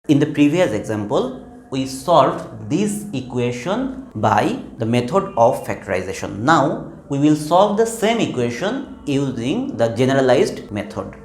In the previous example, we solved this equation by the method of factorization. Now, we will solve the same equation using the generalized method.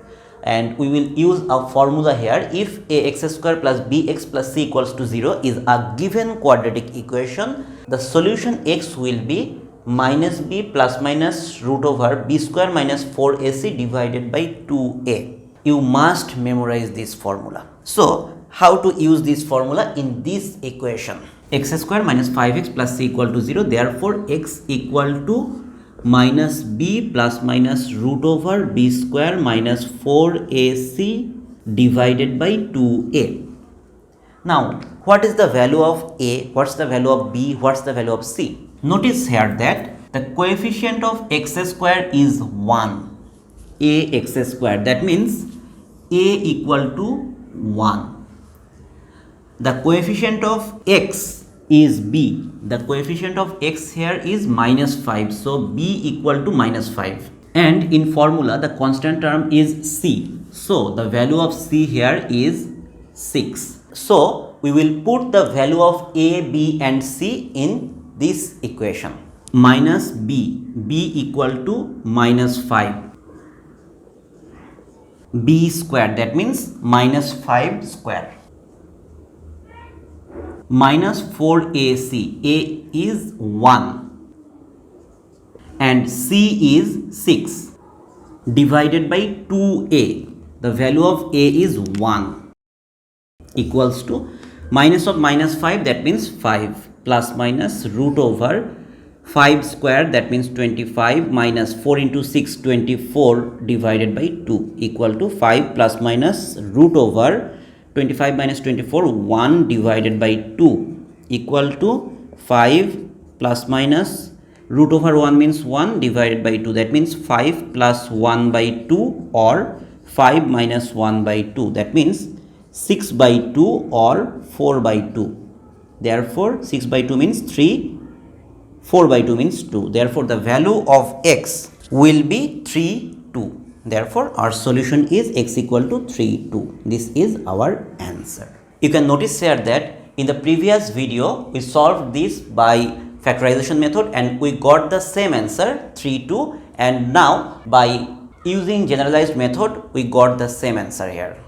And we will use a formula here. If ax square plus bx plus c equals to 0 is a given quadratic equation, the solution x will be minus b plus minus root over b square minus 4ac divided by 2a. You must memorize this formula. So, how to use this formula in this equation? X square minus 5x plus c equal to 0. Therefore, x equal to minus b plus minus root over b square minus 4ac divided by 2a. Now, what is the value of a? What's the value of b? What's the value of c? Notice here that the coefficient of x square is 1. Ax square. That means a equal to 1. The coefficient of x is b. The coefficient of x here is minus 5. So, b equal to minus 5. And in formula, the constant term is c. So, the value of c here is 6. So, we will put the value of a, b and c in this equation. Minus b. b equal to minus 5. b square. That means minus 5 square. Minus 4ac, a is 1 and c is 6 divided by 2a, the value of a is 1 equals to minus of minus 5, that means 5 plus minus root over 5 square, that means 25 minus 4 into 6, 24 divided by 2 equal to 5 plus minus root over 25 minus 24, 1 divided by 2 equal to 5 plus minus root over 1 means 1 divided by 2. That means 5 plus 1 by 2 or 5 minus 1 by 2. That means 6 by 2 or 4 by 2. Therefore, 6 by 2 means 3, 4 by 2 means 2. Therefore, the value of x will be 3, 2. Therefore, our solution is x equal to 3, 2. This is our answer. You can notice here that in the previous video, we solved this by factorization method and we got the same answer 3, 2, and now by using generalized method, we got the same answer here.